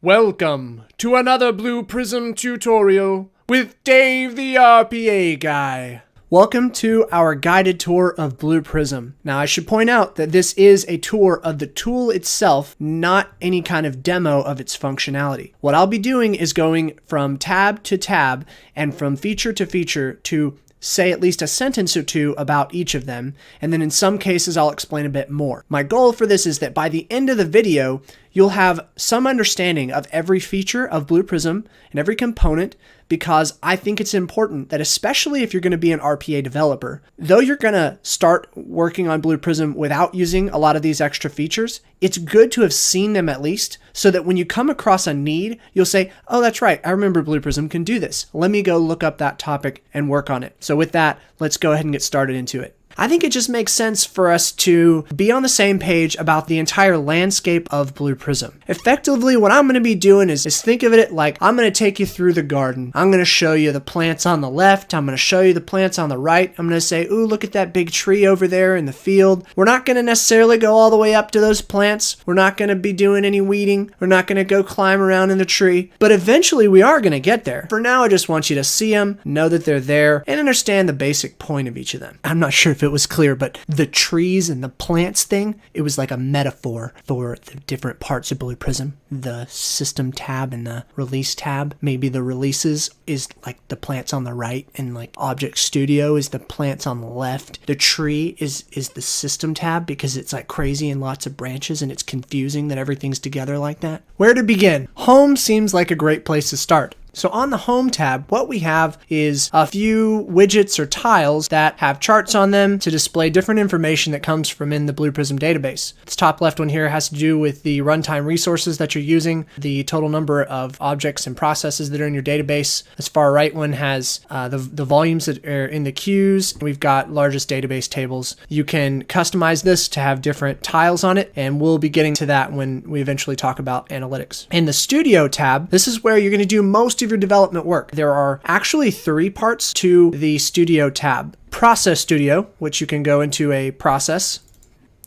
Welcome to another Blue Prism tutorial with Dave the RPA guy. Welcome to our guided tour of Blue Prism. Now I should point out that this is a tour of the tool itself, not any kind of demo of its functionality. What I'll be doing is going from tab to tab and from feature to feature to say at least a sentence or two about each of them, and then in some cases I'll explain a bit more. My goal for this is that by the end of the video, you'll have some understanding of every feature of Blue Prism and every component, because I think it's important that, especially if you're going to be an RPA developer, though you're going to start working on Blue Prism without using a lot of these extra features, it's good to have seen them at least, so that when you come across a need, you'll say, oh, that's right, I remember Blue Prism can do this. Let me go look up that topic and work on it. So with that, let's go ahead and get started into it. I think it just makes sense for us to be on the same page about the entire landscape of Blue Prism. Effectively, what I'm going to be doing is think of it like I'm going to take you through the garden. I'm going to show you the plants on the left. I'm going to show you the plants on the right. I'm going to say, ooh, look at that big tree over there in the field. We're not going to necessarily go all the way up to those plants. We're not going to be doing any weeding. We're not going to go climb around in the tree. But eventually we are going to get there. For now, I just want you to see them, know that they're there, and understand the basic point of each of them. I'm not sure if it was clear, but the trees and the plants thing, it was like a metaphor for the different parts of Blue Prism. The system tab and the release tab. Maybe the releases is like the plants on the right, and like Object Studio is the plants on the left. The tree is the system tab because it's like crazy and lots of branches, and it's confusing that everything's together like that. Where to begin? Home seems like a great place to start. So on the Home tab, what we have is a few widgets or tiles that have charts on them to display different information that comes from in the Blue Prism database. This top left one here has to do with the runtime resources that you're using, the total number of objects and processes that are in your database. This far right one has the volumes that are in the queues. We've got largest database tables. You can customize this to have different tiles on it, and we'll be getting to that when we eventually talk about analytics. In the Studio tab, this is where you're going to do most of your development work. There are actually three parts to the Studio tab. Process Studio, which you can go into a process,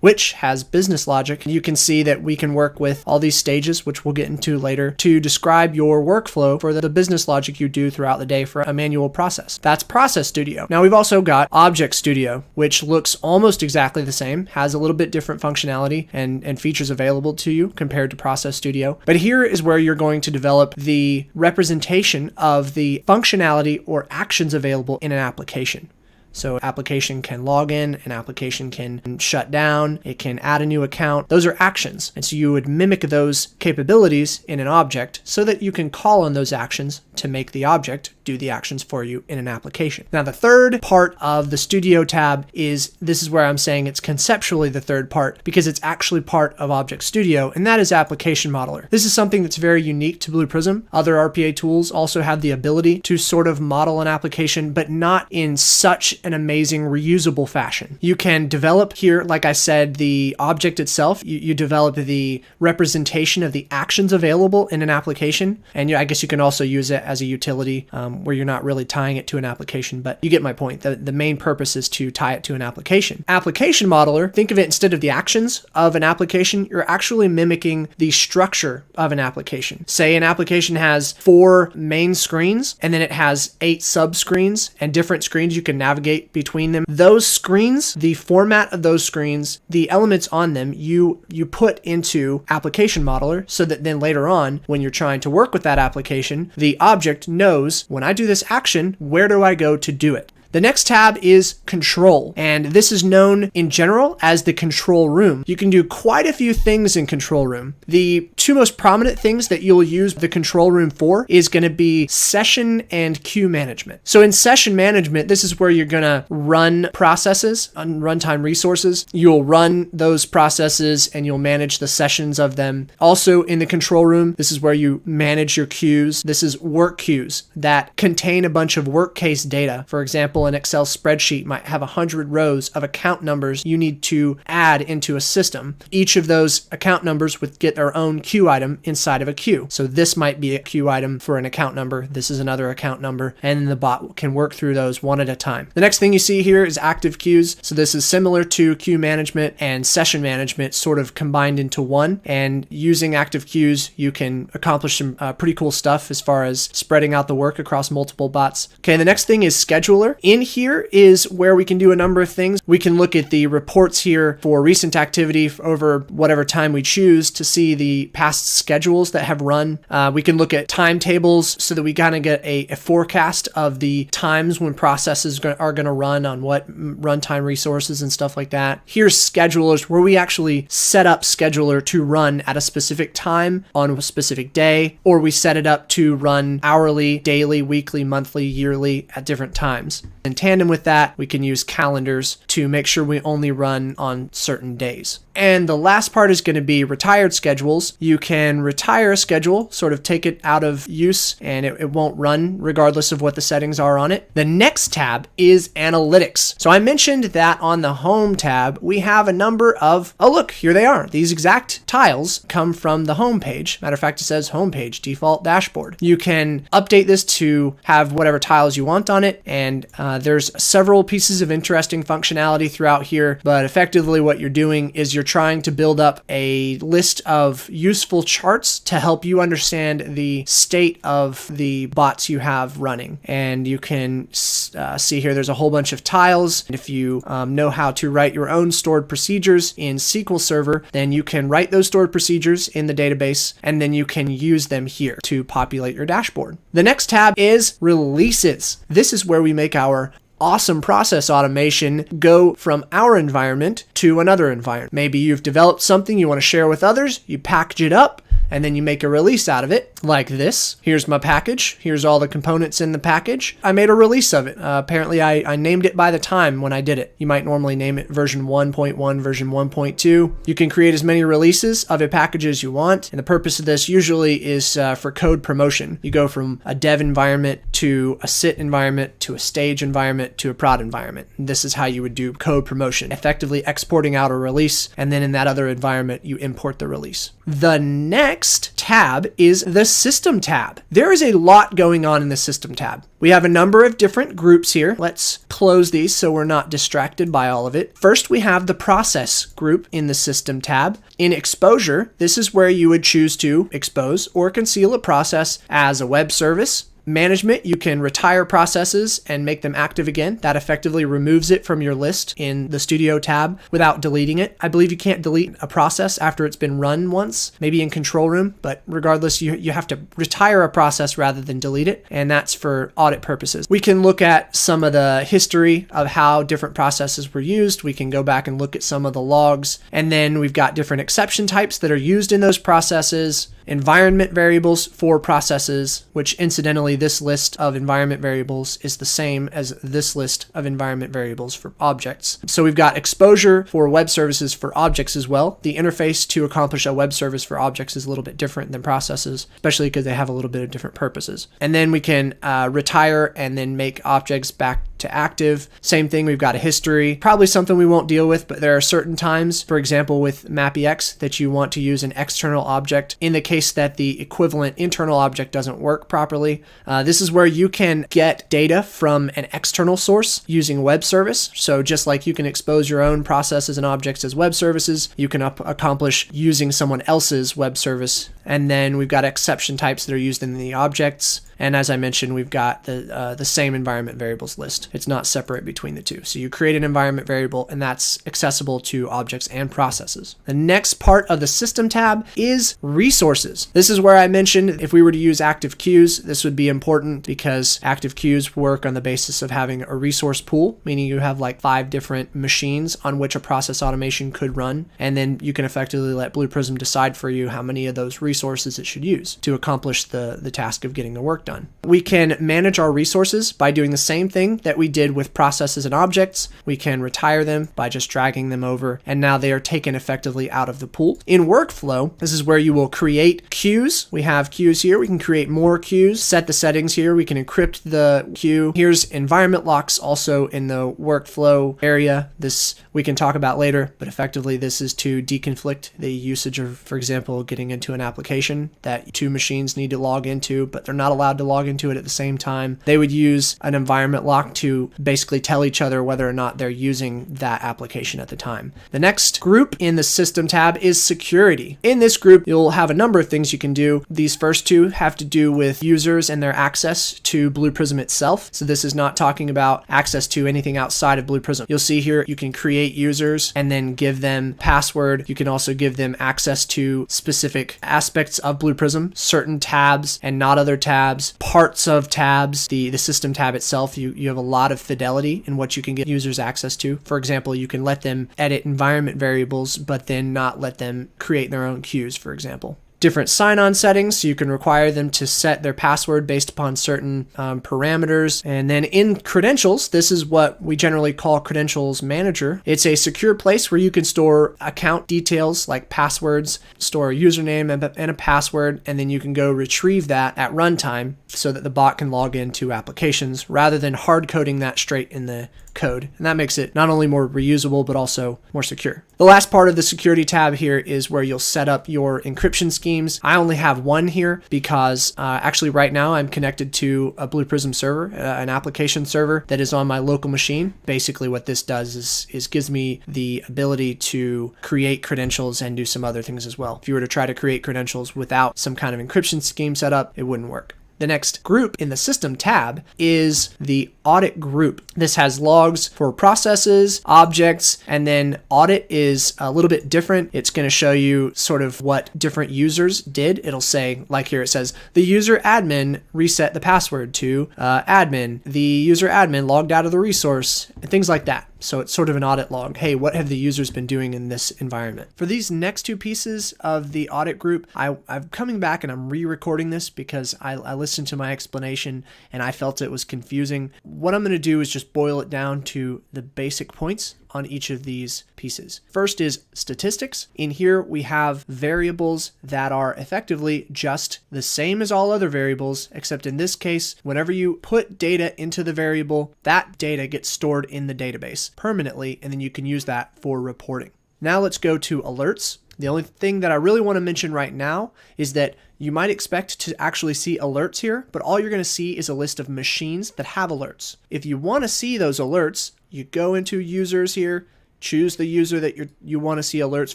which has business logic. You can see that we can work with all these stages, which we'll get into later, to describe your workflow for the business logic you do throughout the day for a manual process. That's Process Studio. Now we've also got Object Studio, which looks almost exactly the same, has a little bit different functionality and features available to you compared to Process Studio. But here is where you're going to develop the representation of the functionality or actions available in an application. So application can log in, an application can shut down, it can add a new account. Those are actions. And so you would mimic those capabilities in an object so that you can call on those actions to make the object do the actions for you in an application. Now the third part of the Studio tab this is where I'm saying it's conceptually the third part, because it's actually part of Object Studio, and that is Application Modeler. This is something that's very unique to Blue Prism. Other RPA tools also have the ability to sort of model an application, but not in such an amazing reusable fashion. You can develop here, like I said, the object itself. You develop the representation of the actions available in an application, and I guess you can also use it as a utility where you're not really tying it to an application, but you get my point. The main purpose is to tie it to an application. Application Modeler, think of it instead of the actions of an application, you're actually mimicking the structure of an application. Say an application has 4 main screens, and then it has 8 sub-screens and different screens you can navigate between them. Those screens, the format of those screens, the elements on them, you put into Application Modeler so that then later on, when you're trying to work with that application, the object knows, when I do this action, where do I go to do it? The next tab is Control, and this is known in general as the control room. You can do quite a few things in Control Room. The two most prominent things that you'll use the control room for is going to be session and queue management. So in session management, this is where you're going to run processes on runtime resources. You'll run those processes and you'll manage the sessions of them. Also in the control room, this is where you manage your queues. This is work queues that contain a bunch of work case data. For example, example, an Excel spreadsheet might have 100 rows of account numbers you need to add into a system. Each of those account numbers would get their own queue item inside of a queue. So this might be a queue item for an account number. This is another account number, and the bot can work through those one at a time. The next thing you see here is active queues. So this is similar to queue management and session management sort of combined into one. And using active queues, you can accomplish some pretty cool stuff as far as spreading out the work across multiple bots. Okay, the next thing is scheduler. In here is where we can do a number of things. We can look at the reports here for recent activity over whatever time we choose to see the past schedules that have run. We can look at timetables so that we kind of get a forecast of the times when processes are going to run on what runtime resources and stuff like that. Here's schedulers, where we actually set up scheduler to run at a specific time on a specific day, or we set it up to run hourly, daily, weekly, monthly, yearly at different times. In tandem with that, we can use calendars to make sure we only run on certain days. And the last part is going to be retired schedules. You can retire a schedule, sort of take it out of use, and it won't run regardless of what the settings are on it. The next tab is analytics. So I mentioned that on the home tab, we have a number of, oh look, here they are. These exact tiles come from the home page. Matter of fact, it says home page, default dashboard. You can update this to have whatever tiles you want on it, and there's several pieces of interesting functionality throughout here, but effectively what you're doing is you're trying to build up a list of useful charts to help you understand the state of the bots you have running. And you can see here there's a whole bunch of tiles. And if you know how to write your own stored procedures in SQL Server, then you can write those stored procedures in the database, and then you can use them here to populate your dashboard. The next tab is releases. This is where we make our awesome process automation go from our environment to another environment. Maybe you've developed something you want to share with others, you package it up, and then you make a release out of it, like this. Here's my package. Here's all the components in the package. I made a release of it. Apparently, I named it by the time when I did it. You might normally name it version 1.1, version 1.2. You can create as many releases of a package as you want, and the purpose of this usually is for code promotion. You go from a dev environment to a sit environment to a stage environment to a prod environment. And this is how you would do code promotion, effectively exporting out a release, and then in that other environment, you import the release. The next tab is the System tab. There is a lot going on in the System tab. We have a number of different groups here. Let's close these so we're not distracted by all of it. First, we have the Process group in the System tab. In Exposure, this is where you would choose to expose or conceal a process as a web service. Management, you can retire processes and make them active again. That effectively removes it from your list in the Studio tab without deleting it. I believe you can't delete a process after it's been run once, maybe in Control Room, but regardless, you have to retire a process rather than delete it, and that's for audit purposes. We can look at some of the history of how different processes were used. We can go back and look at some of the logs, and then we've got different exception types that are used in those processes, environment variables for processes, which incidentally, this list of environment variables is the same as this list of environment variables for objects. So we've got exposure for web services for objects as well. The interface to accomplish a web service for objects is a little bit different than processes, especially because they have a little bit of different purposes. And then we can retire and then make objects back to active. Same thing, we've got a history, probably something we won't deal with, but there are certain times, for example, with MapEx, that you want to use an external object in the case that the equivalent internal object doesn't work properly. This is where you can get data from an external source using a web service. So just like you can expose your own processes and objects as web services, you can accomplish using someone else's web service. And then we've got exception types that are used in the objects. And as I mentioned, we've got the same environment variables list. It's not separate between the two. So you create an environment variable, and that's accessible to objects and processes. The next part of the System tab is resources. This is where I mentioned if we were to use active queues, this would be important because active queues work on the basis of having a resource pool, meaning you have like 5 different machines on which a process automation could run. And then you can effectively let Blue Prism decide for you how many of those resources resources it should use to accomplish the task of getting the work done. We can manage our resources by doing the same thing that we did with processes and objects. We can retire them by just dragging them over, and now they are taken effectively out of the pool. In workflow, this is where you will create queues. We have queues here. We can create more queues, set the settings here. We can encrypt the queue. Here's environment locks also in the workflow area. This we can talk about later, but effectively this is to deconflict the usage of, for example, getting into an application that two machines need to log into, but they're not allowed to log into it at the same time. They would use an environment lock to basically tell each other whether or not they're using that application at the time. The next group in the System tab is Security. In this group, you'll have a number of things you can do. These first two have to do with users and their access to Blue Prism itself. So this is not talking about access to anything outside of Blue Prism. You'll see here you can create users and then give them password. You can also give them access to specific aspects of Blue Prism, certain tabs and not other tabs, parts of tabs. The System tab itself, you have a lot of fidelity in what you can give users access to. For example, you can let them edit environment variables, but then not let them create their own queues, for example. Different sign-on settings, so you can require them to set their password based upon certain parameters. And then in credentials, this is what we generally call Credentials Manager. It's a secure place where you can store account details like passwords, store a username and a password, and then you can go retrieve that at runtime so that the bot can log into applications rather than hard coding that straight in the code. And that makes it not only more reusable, but also more secure. The last part of the security tab here is where you'll set up your encryption schemes. I only have one here because actually right now I'm connected to a Blue Prism server, an application server that is on my local machine. Basically what this does is gives me the ability to create credentials and do some other things as well. If you were to try to create credentials without some kind of encryption scheme set up, it wouldn't work. The next group in the System tab is the Audit Group. This has logs for processes, objects, and then audit is a little bit different. It's going to show you sort of what different users did. It'll say, like here it says, the user admin reset the password to admin. The user admin logged out of the resource, and things like that. So it's sort of an audit log. Hey, what have the users been doing in this environment? For these next two pieces of the audit group, I'm coming back and I'm re-recording this because I listened to my explanation and I felt it was confusing. What I'm going to do is just boil it down to the basic points on each of these pieces. First is statistics. In here, we have variables that are effectively just the same as all other variables, except in this case, whenever you put data into the variable, that data gets stored in the database permanently, and then you can use that for reporting. Now let's go to alerts. The only thing that I really want to mention right now is that you might expect to actually see alerts here, but all you're going to see is a list of machines that have alerts. If you want to see those alerts, you go into users here, choose the user that you want to see alerts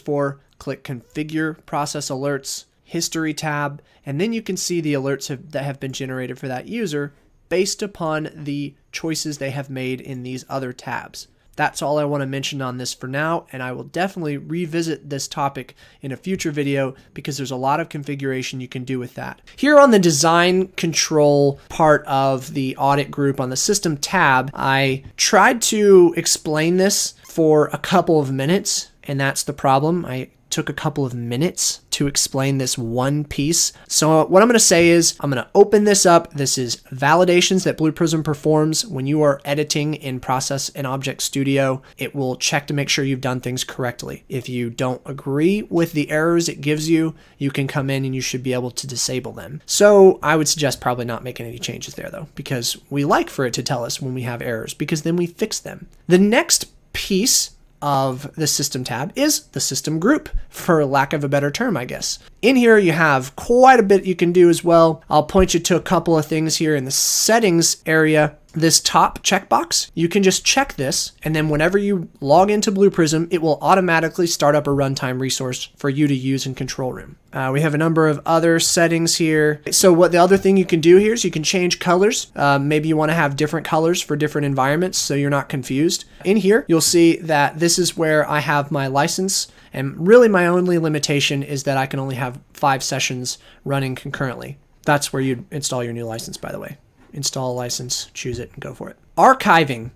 for, click configure process alerts, history tab, and then you can see the alerts that have been generated for that user based upon the choices they have made in these other tabs. That's all I want to mention on this for now, and I will definitely revisit this topic in a future video because there's a lot of configuration you can do with that. Here on the design control part of the audit group on the System tab, I tried to explain this for a couple of minutes, and that's the problem. I took a couple of minutes to explain this one piece. So what I'm going to say is I'm going to open this up. This is validations that Blue Prism performs when you are editing in Process and Object Studio. It will check to make sure you've done things correctly. If you don't agree with the errors it gives you, you can come in and you should be able to disable them. So I would suggest probably not making any changes there though, because we like for it to tell us when we have errors because then we fix them. The next piece of the System tab is the System group, for lack of a better term, I guess. In here, you have quite a bit you can do as well. I'll point you to a couple of things here in the settings area. This top checkbox, you can just check this, and then whenever you log into Blue Prism, it will automatically start up a runtime resource for you to use in Control Room. We have a number of other settings here. So what the other thing you can do here is you can change colors. Maybe you want to have different colors for different environments so you're not confused. In here, you'll see that this is where I have my license, and really my only limitation is that I can only have 5 sessions running concurrently. That's where you install your new license, by the way. Install a license, choose it, and go for it. Archiving,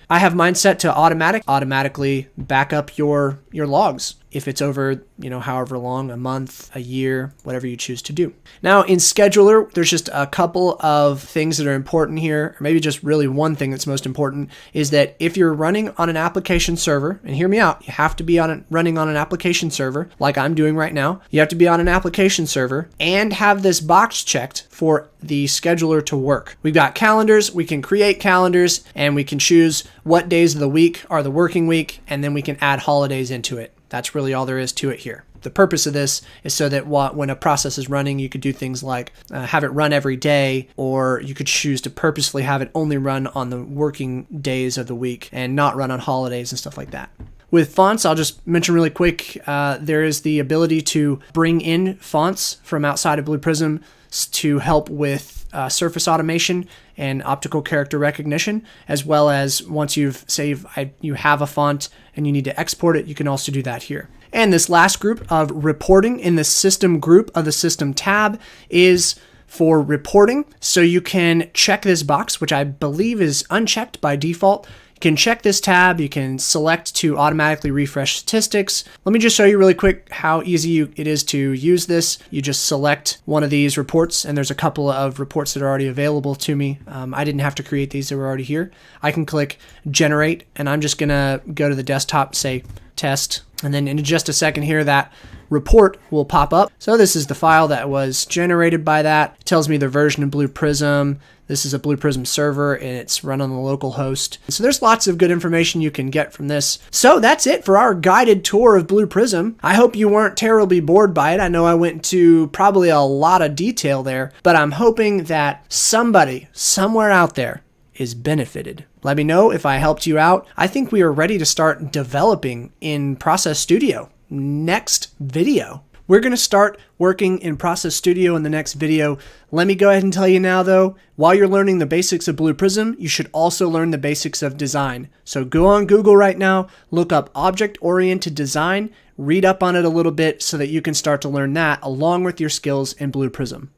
I have mine set to automatically back up your logs. if it's over, however long, a month, a year, whatever you choose to do. Now in Scheduler, there's just a couple of things that are important here, or maybe just really one thing that's most important, is that if you're running on an application server, and hear me out, you have to be running on an application server like I'm doing right now. You have to be on an application server and have this box checked for the scheduler to work. We've got calendars, we can create calendars, and we can choose what days of the week are the working week, and then we can add holidays into it. That's really all there is to it here. The purpose of this is so that when a process is running, you could do things like have it run every day, or you could choose to purposefully have it only run on the working days of the week and not run on holidays and stuff like that. With fonts, I'll just mention really quick, there is the ability to bring in fonts from outside of Blue Prism to help with surface automation and optical character recognition, as well as once you have a font and you need to export it, you can also do that here. And this last group of reporting in the system group of the system tab is for reporting. So you can check this box, which I believe is unchecked by default. You can check this tab, you can select to automatically refresh statistics. Let me just show you really quick how easy it is to use this. You just select one of these reports, and there's a couple of reports that are already available to me. I didn't have to create these, they were already here. I can click generate, and I'm just gonna go to the desktop, say test, and then in just a second here, that report will pop up. So this is the file that was generated by that. It tells me the version of Blue Prism. This is a Blue Prism server and it's run on the local host. So there's lots of good information you can get from this. So that's it for our guided tour of Blue Prism. I hope you weren't terribly bored by it. I know I went into probably a lot of detail there, but I'm hoping that somebody somewhere out there is benefited. Let me know if I helped you out. I think we are ready to start developing in Process Studio. Next video. We're going to start working in Process Studio in the next video. Let me go ahead and tell you now though, while you're learning the basics of Blue Prism, you should also learn the basics of design. So go on Google right now, look up object-oriented design, read up on it a little bit so that you can start to learn that along with your skills in Blue Prism.